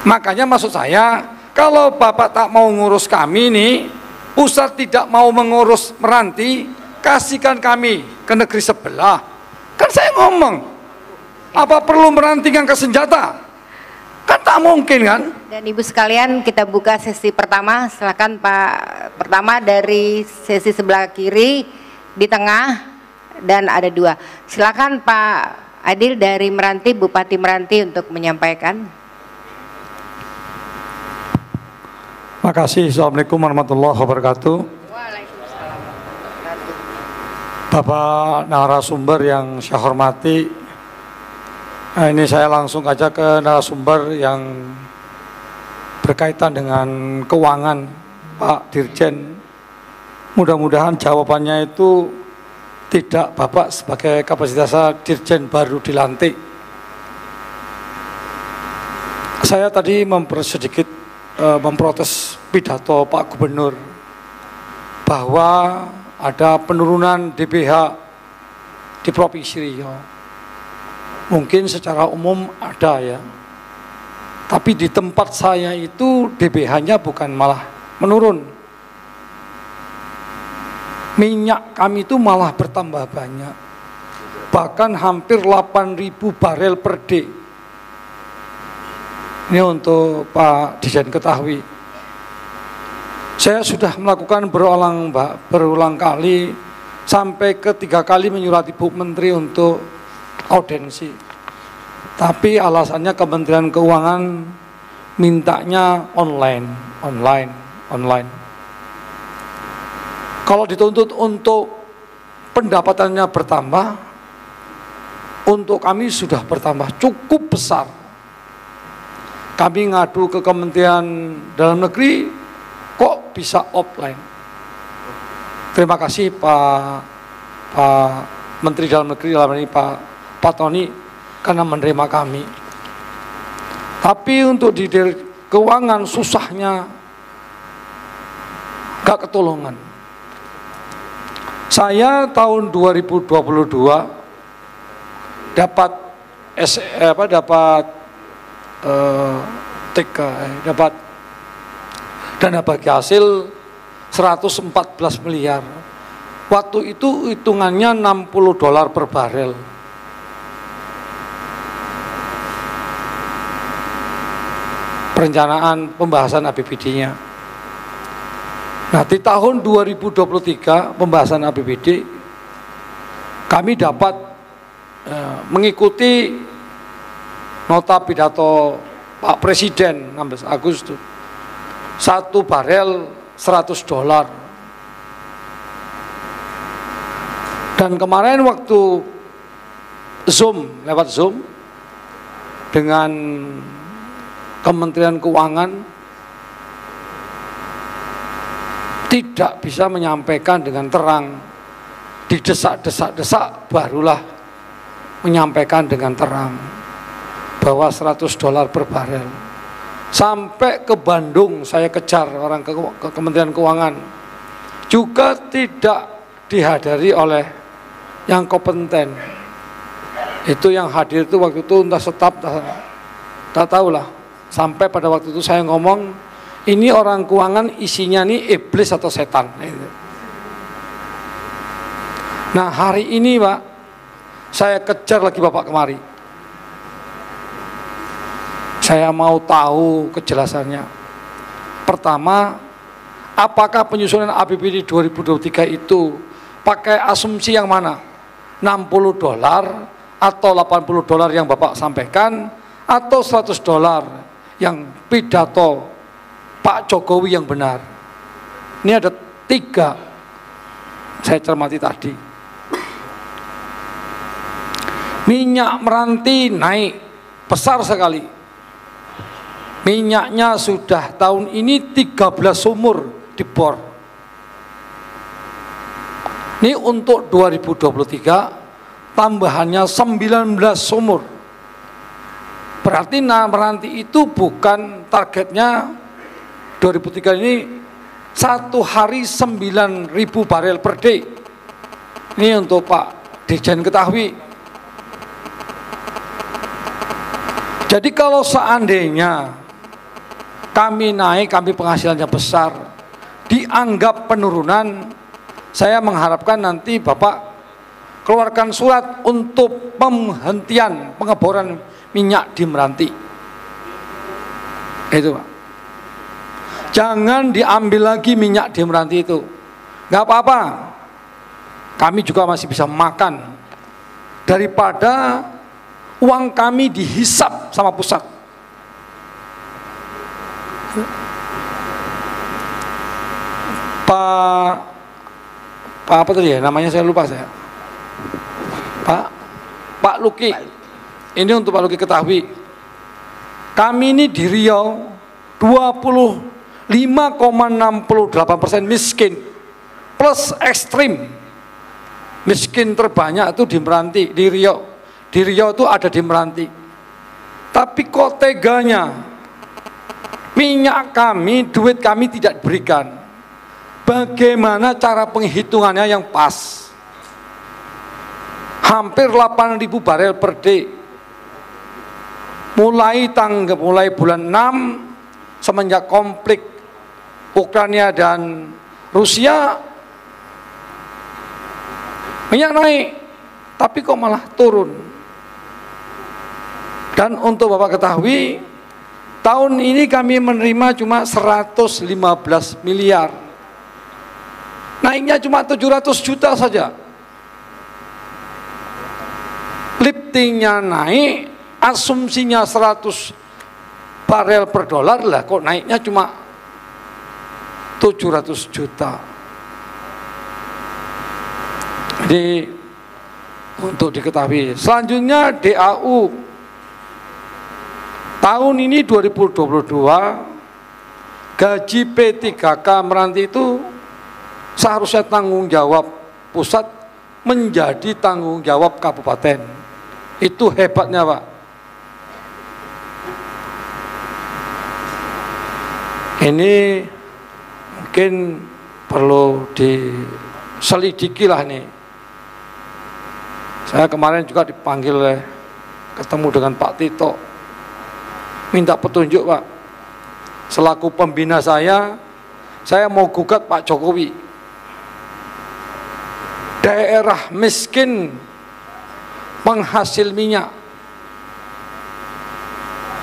Makanya maksud saya, kalau Bapak tak mau ngurus kami nih, pusat tidak mau mengurus Meranti, kasihkan kami ke negeri sebelah. Kan saya ngomong, apa perlu merantingkan ke senjata? Kan tak mungkin kan? Dan Ibu sekalian, kita buka sesi pertama. Silakan Pak, pertama dari sesi sebelah kiri, di tengah, dan ada dua. Silakan Pak Adil dari Meranti, Bupati Meranti untuk menyampaikan. Makasih. Assalamualaikum warahmatullahi wabarakatuh. Waalaikumsalam. Bapak narasumber yang saya hormati, ini saya langsung aja ke narasumber yang berkaitan dengan keuangan, Pak Dirjen. Mudah-mudahan jawabannya itu tidak Bapak sebagai kapasitas Dirjen baru dilantik. Saya tadi memprotes pidato Pak Gubernur bahwa ada penurunan DBH di Provinsi Riau. Mungkin secara umum ada ya, tapi di tempat saya itu DBH-nya bukan malah menurun, minyak kami itu malah bertambah banyak, bahkan hampir 8.000 barel per day. Ini untuk Pak Dirjen ketahui. Saya sudah melakukan berulang kali, sampai ke 3 kali menyurati Bu Menteri untuk audensi. Tapi alasannya Kementerian Keuangan mintanya online. Kalau dituntut untuk pendapatannya bertambah, untuk kami sudah bertambah cukup besar. Kami ngadu ke Kementerian Dalam Negeri, kok bisa offline. Terima kasih Pak Menteri Dalam Negeri, dalam ini Pak Tony, karena menerima kami. Tapi untuk di keuangan susahnya gak ketolongan. Saya tahun 2022 dapat dapat dana bagi hasil 114 miliar. Waktu itu hitungannya $60 per barel. Perencanaan pembahasan APBD-nya. Nah, di tahun 2023 pembahasan APBD kami dapat mengikuti nota pidato Pak Presiden 16 Agustus. 1 barel $100. Dan kemarin waktu lewat Zoom dengan Kementerian Keuangan, tidak bisa menyampaikan dengan terang, didesak-desak barulah menyampaikan dengan terang bahwa $100 per barel. Sampai ke Bandung saya kejar orang ke Kementerian Keuangan, juga tidak dihadiri oleh yang kompeten. Itu yang hadir itu waktu itu entah staf, tak tahulah. Sampai pada waktu itu saya ngomong, ini orang keuangan isinya nih iblis atau setan. Nah, hari ini Pak, saya kejar lagi Bapak kemari. Saya mau tahu kejelasannya. Pertama, apakah penyusunan APBD 2023 itu pakai asumsi yang mana? $60 atau $80 yang Bapak sampaikan, atau $100 yang pidato Pak Jokowi yang benar? Ini ada 3 saya cermati tadi. Minyak Meranti naik besar sekali. Minyaknya sudah tahun ini 13 sumur dibor. Ini untuk 2023 tambahannya 19 sumur. Berarti Meranti itu bukan targetnya 2003 ini 1 hari 9.000 barel per day. Ini untuk Pak Dirjen ketahui. Jadi kalau seandainya kami naik, kami penghasilannya besar, dianggap penurunan. Saya mengharapkan nanti Bapak keluarkan surat untuk penghentian pengeboran minyak di Meranti. Itu Pak. Jangan diambil lagi minyak di Meranti itu. Nggak apa-apa, kami juga masih bisa makan daripada uang kami dihisap sama pusat. Pak apa tadi ya namanya, saya lupa saya. Pak Luki. Ini untuk Pak Luki ketahui. Kami ini di Riau 25,68% miskin plus ekstrim. Miskin terbanyak itu di Meranti, di Riau. Di Riau itu ada di Meranti. Tapi kok teganya minyak kami, duit kami tidak diberikan. Bagaimana cara penghitungannya yang pas? Hampir 8.000 barel per day. Mulai bulan 6 semenjak konflik Ukraina dan Rusia, minyak naik, tapi kok malah turun. Dan untuk Bapak ketahui, tahun ini kami menerima cuma 115 miliar. Naiknya cuma 700 juta saja. Liftingnya naik, asumsinya 100 barel per dolar, lah kok naiknya cuma 700 juta. Jadi untuk diketahui, selanjutnya DAU tahun ini 2022 gaji P3K Meranti itu seharusnya tanggung jawab pusat menjadi tanggung jawab kabupaten. Itu hebatnya Pak. Ini mungkin perlu diselidiki lah nih. Saya kemarin juga dipanggil ketemu dengan Pak Tito, minta petunjuk Pak. Selaku pembina saya mau gugat Pak Jokowi. Daerah miskin penghasil minyak.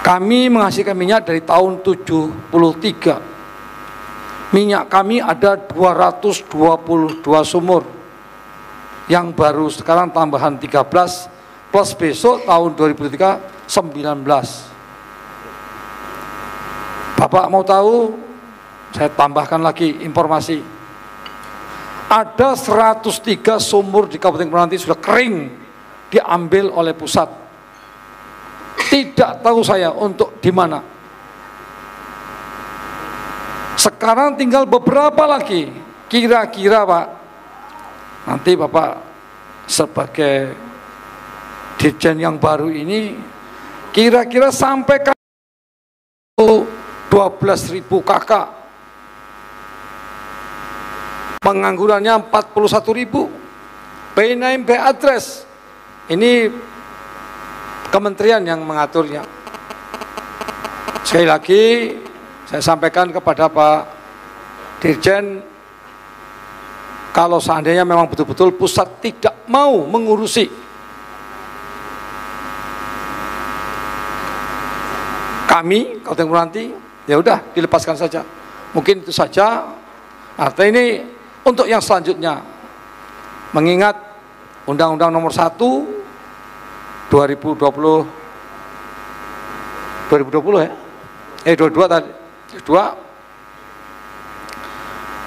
Kami menghasilkan minyak dari tahun 73. Minyak kami ada 222 sumur. Yang baru sekarang tambahan 13, plus besok tahun 2003 19. Bapak mau tahu, saya tambahkan lagi informasi. Ada 103 sumur di Kabupaten Meranti sudah kering, diambil oleh pusat. Tidak tahu saya untuk di mana. Sekarang tinggal beberapa lagi. Kira-kira Pak, nanti Bapak sebagai dirjen yang baru ini, kira-kira sampai 12.000 kakak, penganggurannya 41.000, P9 B address. Ini kementerian yang mengaturnya. Sekali lagi saya sampaikan kepada Pak Dirjen, kalau seandainya memang betul-betul pusat tidak mau mengurusi kami, Kabupaten Meranti, ya udah dilepaskan saja. Mungkin itu saja. Nah, ini untuk yang selanjutnya, mengingat Undang-Undang Nomor 1 2020 ya, 22 tadi, 2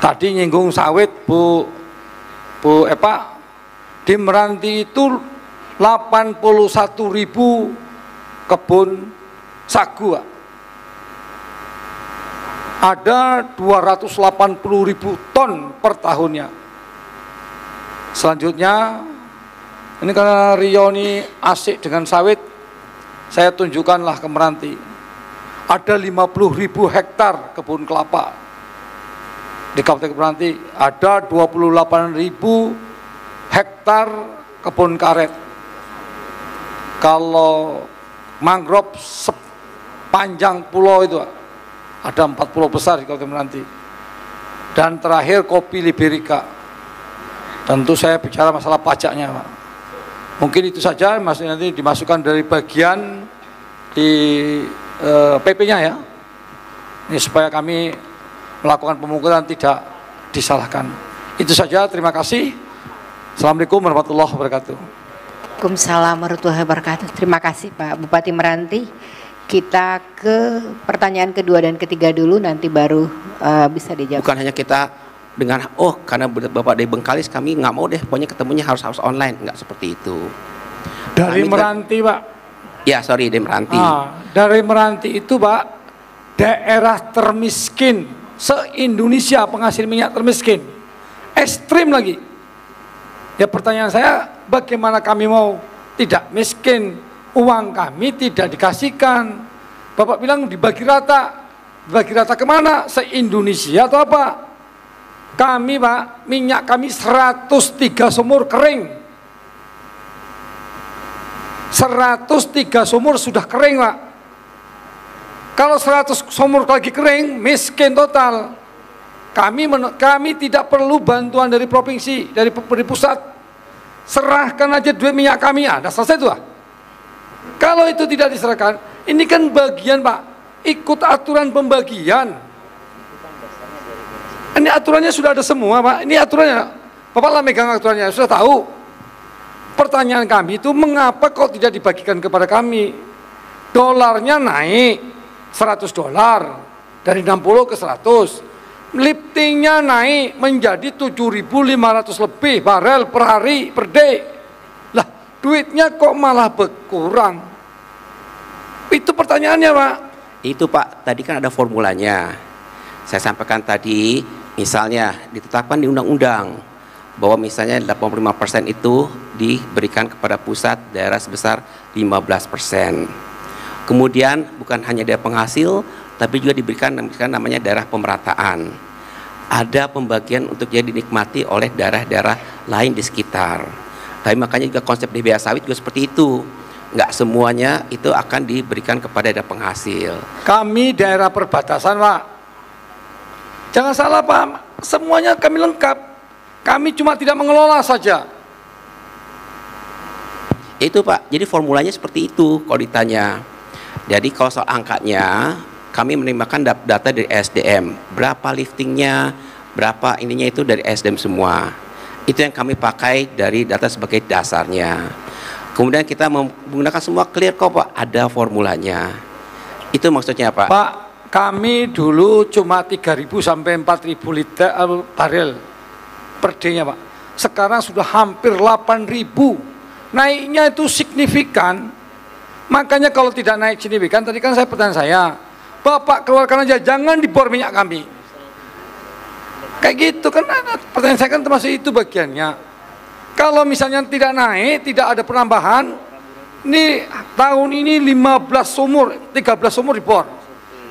tadi nyinggung sawit Bu Epa. Di Meranti itu 81.000 kebun sagu. Ada 280.000 ton per tahunnya. Selanjutnya, ini karena Riau ini asik dengan sawit, saya tunjukkanlah ke Meranti. Ada 50.000 hektar kebun kelapa di Kabupaten Meranti. Ada 28.000 hektar kebun karet. Kalau mangrove sepanjang pulau itu ada 4 pulau besar di Kabupaten Meranti. Dan terakhir kopi Liberica. Tentu saya bicara masalah pajaknya, Pak. Mungkin itu saja, nanti dimasukkan dari bagian di PP-nya ya. Ini supaya kami melakukan pemungutan tidak disalahkan. Itu saja, terima kasih. Assalamualaikum warahmatullahi wabarakatuh. Waalaikumsalam warahmatullahi wabarakatuh. Terima kasih Pak Bupati Meranti. Kita ke pertanyaan kedua dan ketiga dulu, nanti baru bisa dijawab. Bukan hanya kita dengan karena Bapak dari Bengkalis kami nggak mau deh, pokoknya ketemunya harus online, nggak seperti itu. Dari kami Meranti Pak. Ya sorry dari Meranti. Dari Meranti itu Pak, daerah termiskin se-Indonesia, penghasil minyak termiskin, ekstrim lagi. Ya pertanyaan saya, bagaimana kami mau tidak miskin, uang kami tidak dikasihkan. Bapak bilang dibagi rata kemana? Se-Indonesia atau apa? Kami Pak, minyak kami 103 sumur kering. 103 sumur sudah kering Pak. Kalau 100 sumur lagi kering, miskin total. Kami tidak perlu bantuan dari provinsi, dari pusat. Serahkan aja duit minyak kami, ada selesai tuh. Kalau itu tidak diserahkan, ini kan bagian Pak, ikut aturan pembagian. Ini aturannya sudah ada semua Pak, ini aturannya. Bapak lah megang aturannya, sudah tahu. Pertanyaan kami itu mengapa kok tidak dibagikan kepada kami? Dolarnya naik 100 dolar dari 60 ke 100. Liftingnya naik menjadi 7.500 lebih barel per hari, per day. Lah, duitnya kok malah berkurang? Itu pertanyaannya Pak. Itu Pak, tadi kan ada formulanya. Saya sampaikan tadi, misalnya ditetapkan di undang-undang bahwa misalnya 85% itu diberikan kepada pusat, daerah sebesar 15%. Kemudian bukan hanya daerah penghasil, tapi juga diberikan namanya daerah pemerataan. Ada pembagian untuk jadi dinikmati oleh daerah-daerah lain di sekitar. Tapi makanya juga konsep DBA sawit juga seperti itu. Nggak semuanya itu akan diberikan kepada daerah penghasil. Kami daerah perbatasan Pak. Jangan salah Pak, semuanya kami lengkap. Kami cuma tidak mengelola saja. Itu Pak, jadi formulanya seperti itu kalau ditanya. Jadi kalau soal angkanya, kami menerimakan data dari SDM, berapa liftingnya, berapa ininya itu dari SDM semua. Itu yang kami pakai dari data sebagai dasarnya. Kemudian kita menggunakan semua clear kok Pak, ada formulanya. Itu maksudnya Pak. Pak, kami dulu cuma 3.000 sampai 4.000 liter barel per day-nya Pak. Sekarang sudah hampir 8.000. Naiknya itu signifikan. Makanya kalau tidak naik signifikan, tadi kan pertanyaan saya, Bapak keluarkan aja, jangan dibor minyak kami. Kayak gitu kan, pertanyaan saya kan termasuk itu bagiannya. Kalau misalnya tidak naik, tidak ada penambahan, ini tahun ini 15 sumur, 13 sumur dibor.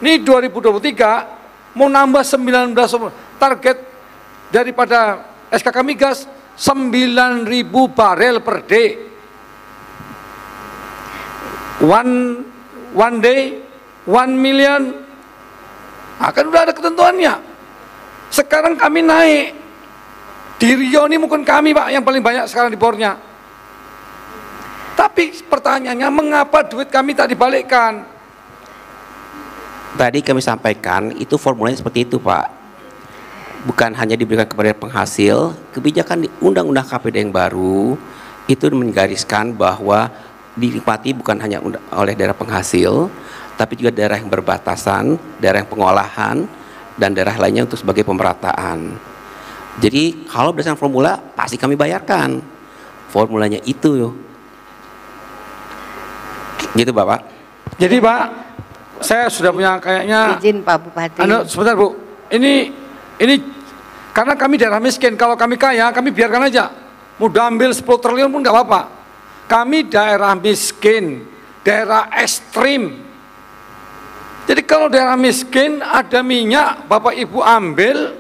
Ini 2023 mau nambah 19 sumur. Target daripada SKK Migas 9.000 barel per day. One day 1 million. Kan udah ada ketentuannya. Sekarang kami naik. Di Rio ini mungkin kami Pak yang paling banyak sekarang di bornya. Tapi pertanyaannya, mengapa duit kami tak dibalikkan? Tadi kami sampaikan itu formulanya seperti itu Pak. Bukan hanya diberikan kepada penghasil, kebijakan di Undang-Undang KPD yang baru itu menggariskan bahwa dinikmati bukan hanya oleh daerah penghasil, tapi juga daerah yang berbatasan, daerah yang pengolahan, dan daerah lainnya untuk sebagai pemerataan. Jadi kalau berdasarkan formula pasti kami bayarkan. Formulanya itu. Gitu Bapak. Jadi Pak, saya sudah punya kayaknya. Izin Pak Bupati. Sebentar Bu, ini karena kami daerah miskin. Kalau kami kaya, kami biarkan aja. Mau ambil 10 triliun pun nggak apa-apa. Kami daerah miskin, daerah ekstrim. Jadi kalau daerah miskin ada minyak, Bapak Ibu ambil,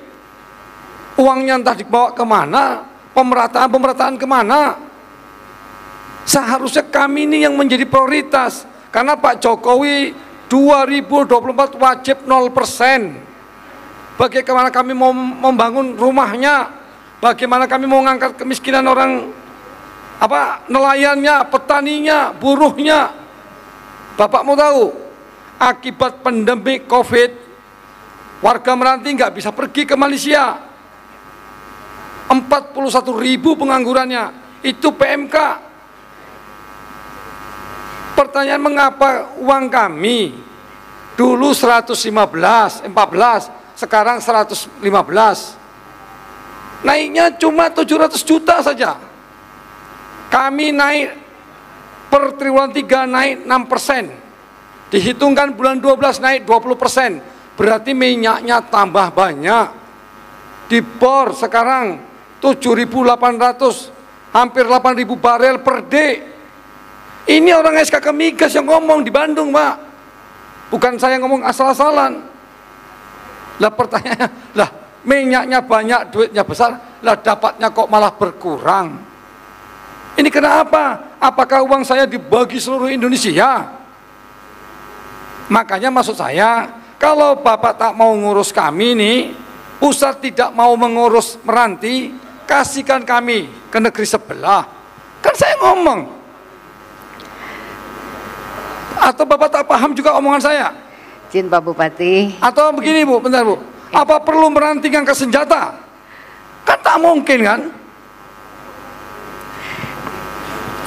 uangnya entah dibawa kemana, pemerataan kemana. Seharusnya kami ini yang menjadi prioritas. Karena Pak Jokowi 2024 wajib 0%. Bagaimana kami mau membangun rumahnya, bagaimana kami mau mengangkat kemiskinan orang nelayannya, petaninya, buruhnya. Bapak mau tahu, akibat pandemi COVID, warga Meranti nggak bisa pergi ke Malaysia. 41.000 penganggurannya, itu PMK. Pertanyaan, mengapa uang kami dulu 14, sekarang 115, naiknya cuma 700 juta saja. Kami naik per triwulan 3 naik 6%, dihitungkan bulan 12 naik 20%, berarti minyaknya tambah banyak. Di BOR sekarang 7.800, hampir 8.000 barel per day. Ini orang SKK Migas yang ngomong di Bandung, Pak. Bukan saya ngomong asal-asalan. Lah pertanyaannya, lah minyaknya banyak, duitnya besar, lah dapatnya kok malah berkurang. Ini kenapa? Apakah uang saya dibagi seluruh Indonesia? Makanya maksud saya, kalau Bapak tak mau ngurus kami nih, pusat tidak mau mengurus Meranti, kasihkan kami ke negeri sebelah. Kan saya ngomong. Atau Bapak tak paham juga omongan saya? Izin Pak Bupati. Atau begini Bu, bentar Bu, apa perlu Meranti ngangkat senjata? Kan tak mungkin kan?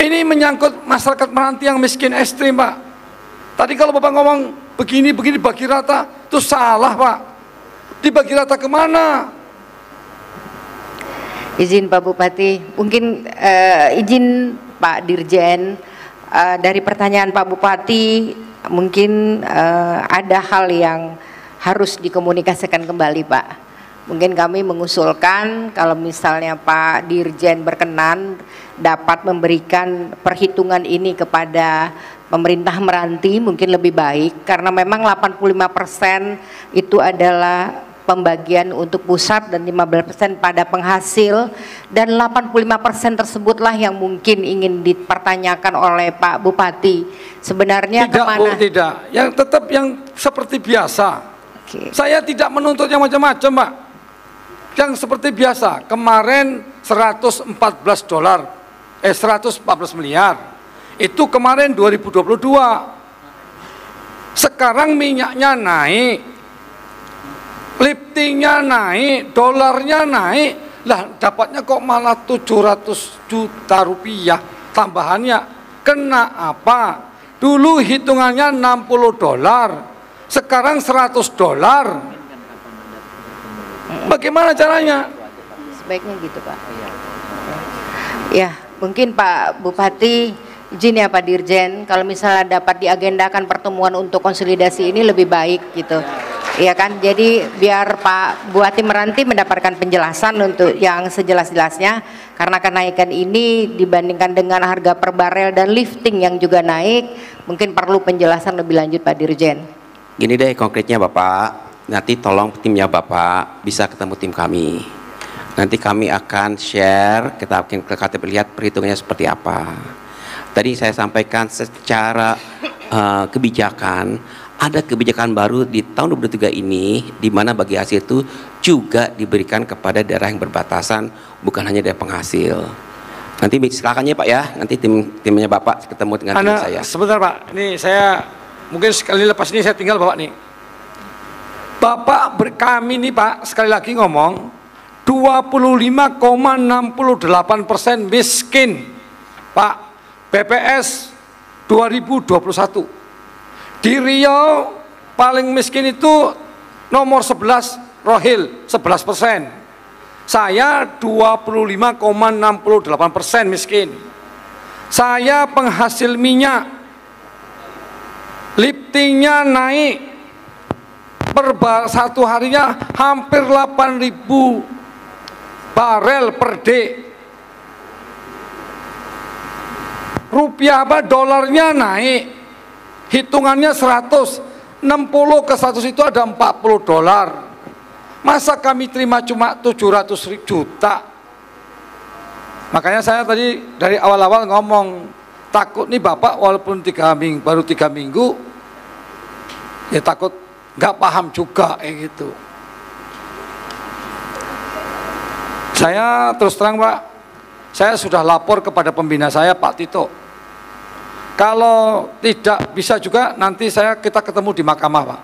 Ini menyangkut masyarakat Meranti yang miskin ekstrim, Pak. Tadi kalau Bapak ngomong begini bagi rata, itu salah, Pak. Dibagi rata kemana? Izin Pak Bupati, mungkin izin Pak Dirjen, dari pertanyaan Pak Bupati, mungkin ada hal yang harus dikomunikasikan kembali, Pak. Mungkin kami mengusulkan kalau misalnya Pak Dirjen berkenan dapat memberikan perhitungan ini kepada pemerintah Meranti mungkin lebih baik, karena memang 85% itu adalah pembagian untuk pusat dan 15% pada penghasil, dan 85% tersebutlah yang mungkin ingin dipertanyakan oleh Pak Bupati. Sebenarnya tidak, kemana? Bu, tidak. Yang tetap yang seperti biasa. Okay. Saya tidak menuntut yang macam-macam, Pak. Yang seperti biasa. Kemarin 114 miliar. Itu kemarin 2022. Sekarang minyaknya naik, liftingnya naik, dolarnya naik, lah dapatnya kok malah 700 juta rupiah tambahannya. Kena apa? Dulu hitungannya 60 dolar, sekarang 100 dolar. Bagaimana caranya? Sebaiknya gitu, Pak. Ya, mungkin Pak Bupati, izin ya Pak Dirjen, kalau misalnya dapat diagendakan pertemuan untuk konsolidasi ini lebih baik gitu. Iya kan, jadi biar Pak Bupati Meranti mendapatkan penjelasan untuk yang sejelas-jelasnya, karena kenaikan ini dibandingkan dengan harga per barel dan lifting yang juga naik, mungkin perlu penjelasan lebih lanjut Pak Dirjen. Gini deh konkretnya Bapak, nanti tolong timnya Bapak bisa ketemu tim kami. Nanti kami akan share, kita akan ke KTP lihat perhitungannya seperti apa. Tadi saya sampaikan secara kebijakan, ada kebijakan baru di tahun 2023 ini, di mana bagi hasil itu juga diberikan kepada daerah yang berbatasan, bukan hanya daerah penghasil. Nanti silakan ya Pak ya, nanti timnya Bapak ketemu dengan tim saya. Sebentar Pak, ini saya mungkin sekali lepas ini saya tinggal Bapak nih. Bapak kami nih Pak, sekali lagi ngomong, 25,68% miskin Pak, BPS 2021. Di Riau paling miskin itu nomor 11 Rohil 11%. Saya 25,68% miskin. Saya penghasil minyak, liftingnya naik per satu harinya hampir 8.000 barel per day. Rupiah dolarnya naik, hitungannya 160 ke 100 itu ada 40 dolar. Masa kami terima cuma 700 juta? Makanya saya tadi dari awal-awal ngomong, takut nih Bapak walaupun baru 3 minggu Ya takut nggak paham juga kayak gitu. Saya terus terang Pak, saya sudah lapor kepada pembina saya Pak Tito. Kalau tidak bisa juga nanti kita ketemu di mahkamah Pak.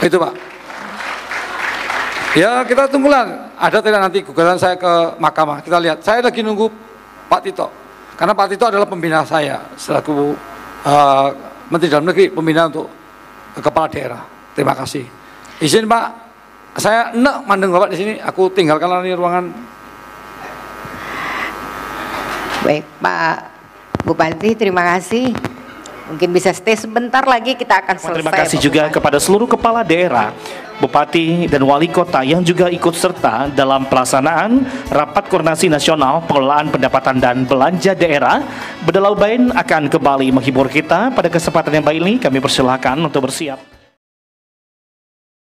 Itu Pak. Ya kita tunggulah, ada tidak nanti gugatan saya ke mahkamah, kita lihat. Saya lagi nunggu Pak Tito, karena Pak Tito adalah pembina saya selaku Menteri Dalam Negeri, pembina untuk kepala daerah. Terima kasih. Izin Pak, saya enak mandeng Bapak di sini, aku tinggalkan ini ruangan. Baik Pak Bupati, terima kasih. Mungkin bisa stay sebentar lagi, kita akan selesai. Terima kasih juga kepada seluruh kepala daerah, bupati dan wali kota yang juga ikut serta dalam pelaksanaan Rapat Koordinasi Nasional Pengelolaan Pendapatan dan Belanja Daerah. Bedelau Bain akan kembali menghibur kita pada kesempatan yang baik ini. Kami persilahkan untuk bersiap.